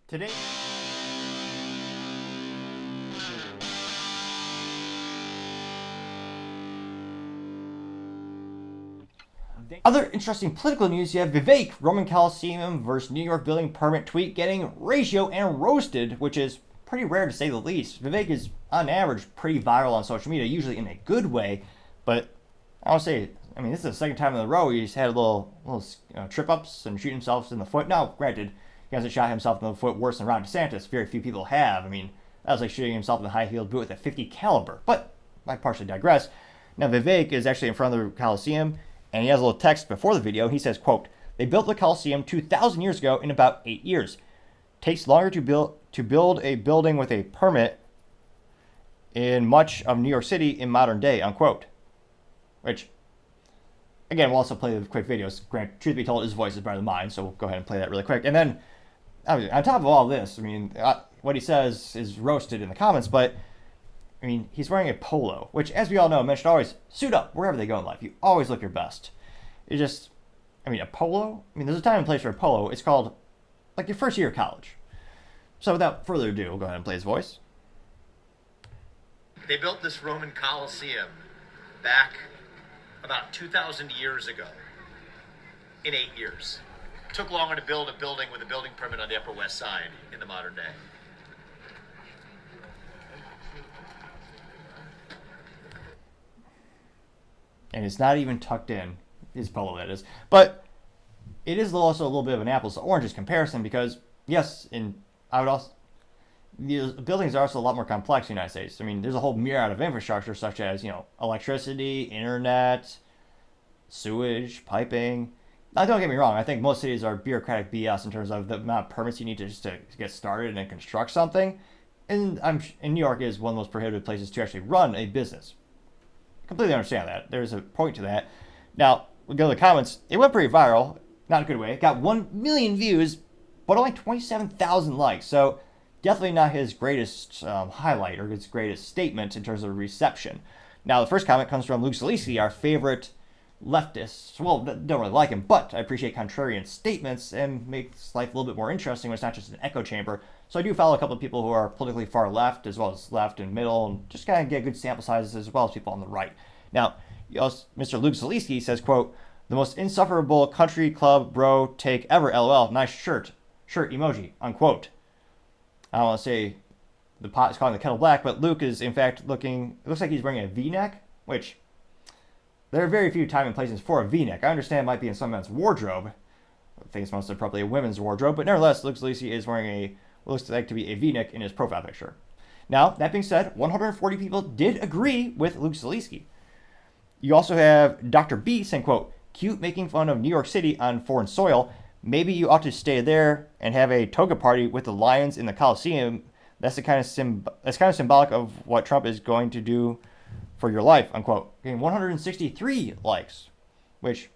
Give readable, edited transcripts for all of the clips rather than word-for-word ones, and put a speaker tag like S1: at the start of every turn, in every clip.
S1: Today, other interesting political news, you have Vivek Roman Colosseum versus New York building permit tweet getting ratio and roasted, which is pretty rare to say the least. Vivek is, on average, pretty viral on social media, usually in a good way, but I would say, this is the second time in a row he's had little trip ups and shoot himself in the foot. Now, granted, he hasn't shot himself in the foot worse than Ron DeSantis. Very few people have. That was like shooting himself in the high-heeled boot with a 50 caliber. But I partially digress. Now, Vivek is actually in front of the Coliseum, and he has a little text before the video. He says, quote, "They built the Coliseum 2,000 years ago in about 8 years. Takes longer to build a building with a permit in much of New York City in modern day," unquote. Which, again, we'll also play the quick videos. Truth be told, his voice is better than mine, so we'll go ahead and play that really quick. And then, on top of all this, what he says is roasted in the comments, but, he's wearing a polo, which, as we all know, men should always suit up wherever they go in life. You always look your best. It's just, a polo? There's a time and place for a polo. It's called, like, your first year of college. So without further ado, we'll go ahead and play his voice.
S2: They built this Roman Colosseum back about 2,000 years ago in 8 years. It took longer to build a building with a building permit on the Upper West Side in the modern day.
S1: And it's not even tucked in, his polo that is. But it is also a little bit of an apples to oranges comparison because, yes, the buildings are also a lot more complex in the United States. There's a whole myriad of infrastructure such as, electricity, internet, sewage, piping. Now, don't get me wrong. I think most cities are bureaucratic BS in terms of the amount of permits you need to get started and construct something. And New York is one of the most prohibited places to actually run a business. Completely understand that. There's a point to that. Now, we go to the comments. It went pretty viral. Not a good way. It got 1 million views, but only 27,000 likes. So definitely not his greatest highlight or his greatest statement in terms of reception. Now, the first comment comes from Luke Zaleski, our favorite leftist. Well, don't really like him, but I appreciate contrarian statements and makes life a little bit more interesting when it's not just an echo chamber. So I do follow a couple of people who are politically far left as well as left and middle and just kind of get good sample sizes as well as people on the right. Now, Mr. Luke Zaleski says, quote, "The most insufferable country club bro take ever, lol. Nice shirt emoji," unquote. I don't want to say the pot is calling the kettle black, but Luke is in fact it looks like he's wearing a V-neck, which there are very few time and places for a V-neck. I understand it might be in some men's wardrobe. I think it's most probably a women's wardrobe, but nevertheless, Luke Zaleski is wearing what looks like to be a V-neck in his profile picture. Now, that being said, 140 people did agree with Luke Zaleski. You also have Dr. B saying, quote, "Cute making fun of New York City on foreign soil. Maybe you ought to stay there and have a toga party with the lions in the Coliseum. That's kind of symbolic of what Trump is going to do for your life," unquote. Getting 163 likes, which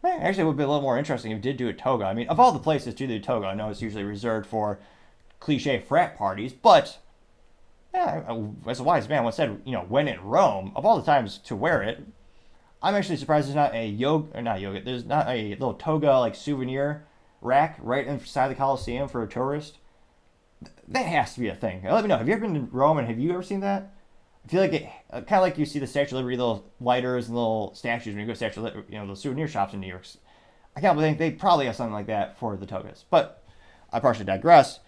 S1: actually would be a little more interesting if it did do a toga. Of all the places to do a toga, I know it's usually reserved for cliche frat parties, but as a wise man once said, when in Rome, of all the times to wear it, I'm actually surprised there's not there's not a little toga like souvenir rack right inside the Coliseum for a tourist. That has to be a thing. Let me know. Have you ever been to Rome and have you ever seen that? I feel like it kind of like you see the Statue of Liberty, little lighters and little statues when you go to Statue of Liberty, the souvenir shops in New York. I can't believe they probably have something like that for the togas. But I partially digress.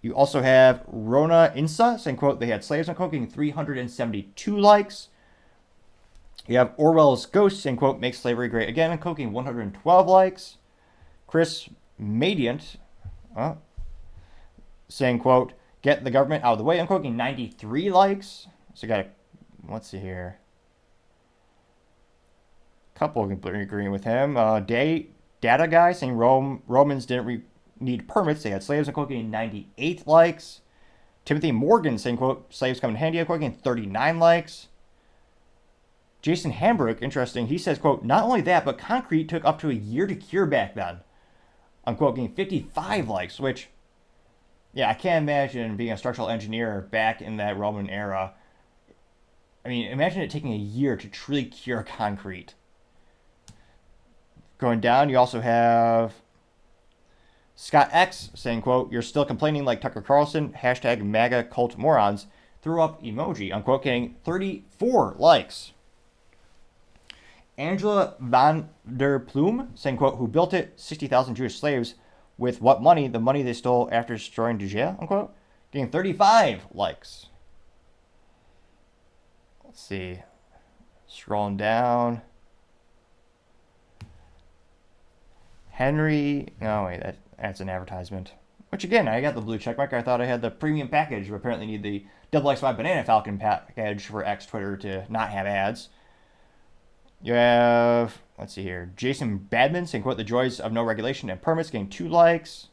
S1: You also have Rona Insa saying, quote, "They had slaves on coking," 372 likes. You have Orwell's Ghost saying, quote, "Make slavery great again," and coking, 112 likes. Chris Madiant saying, quote, "Get the government out of the way," and coking, 93 likes. So let's see here. Couple agreeing with him. Data guy saying Romans didn't need permits. They had slaves, and coking, 98 likes. Timothy Morgan saying, quote, "Slaves come in handy," and coking, 39 likes. Jason Hamburg, interesting. He says, quote, "Not only that, but concrete took up to a year to cure back then," unquote, getting 55 likes, which, I can't imagine being a structural engineer back in that Roman era. Imagine it taking a year to truly cure concrete. Going down, you also have Scott X saying, quote, "You're still complaining like Tucker Carlson, hashtag MAGA cult morons," threw up emoji, unquote, getting 34 likes. Angela van der Plume saying, quote, "Who built it? 60,000 Jewish slaves. With what money? The money they stole after destroying Dujia," unquote, getting 35 likes. Let's see. Scrolling down. Henry. Oh, wait, that's an advertisement. Which, again, I got the blue checkmark. I thought I had the premium package, but apparently need the XXY Banana Falcon package for X Twitter to not have ads. You have, let's see here, Jason Badman saying, quote, "The joys of no regulation and permits," getting 2 likes.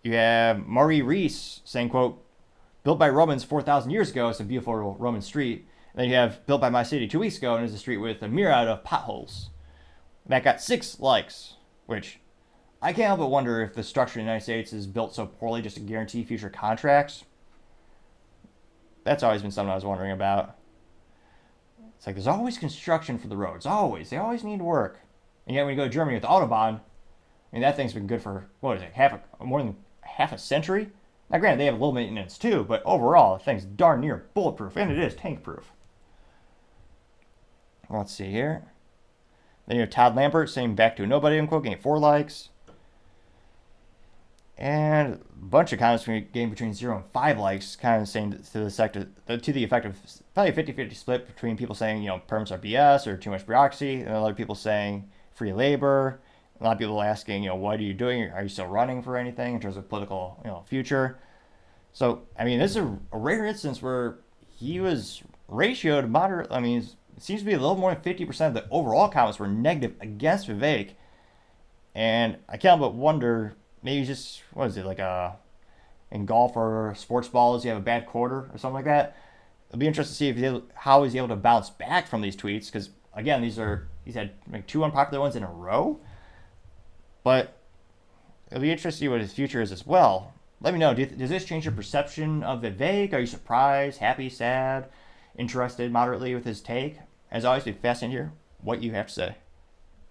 S1: You have Murray Reese saying, quote, "Built by Romans 4,000 years ago, it's a beautiful Roman street." And then you have "Built by my city 2 weeks ago, and it's a street with a myriad of potholes." That got 6 likes, which I can't help but wonder if the structure in the United States is built so poorly just to guarantee future contracts. That's always been something I was wondering about. It's like there's always construction for the roads. Always. They always need work. And yet when you go to Germany with the Autobahn, I mean, that thing's been good for, what is it, more than half a century? Now, granted, they have a little maintenance too, but overall, the thing's darn near bulletproof, and it is tank-proof. Let's see here. Then you have Todd Lambert saying "back to a nobody," unquote, getting 4 likes. And a bunch of comments getting between 0 and 5 likes, kind of saying to the effect of probably a 50-50 split between people saying, permits are BS or too much bureaucracy, and other people saying free labor. A lot of people asking, what are you doing? Are you still running for anything in terms of political, future? So, I mean, this is a rare instance where he was ratioed moderate. I mean, it seems to be a little more than 50% of the overall comments were negative against Vivek. And I can't but wonder, maybe just, what is it, like in golf or sports balls, you have a bad quarter or something like that. It'll be interesting to see how he's able to bounce back from these tweets, because, again, he's had like 2 unpopular ones in a row. But it'll be interesting to see what his future is as well. Let me know, does this change your perception of Vivek? Are you surprised, happy, sad, interested moderately with his take? As always, it'd be fascinating to hear what you have to say.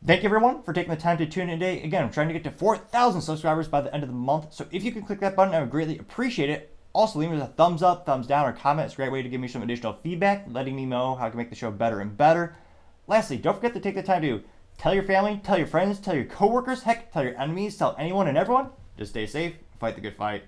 S1: Thank you, everyone, for taking the time to tune in today. Again, I'm trying to get to 4,000 subscribers by the end of the month, so if you can click that button, I would greatly appreciate it. Also, leave me a thumbs up, thumbs down, or comment. It's a great way to give me some additional feedback, letting me know how I can make the show better and better. Lastly, don't forget to take the time to tell your family, tell your friends, tell your coworkers, heck, tell your enemies, tell anyone and everyone. Just stay safe, fight the good fight.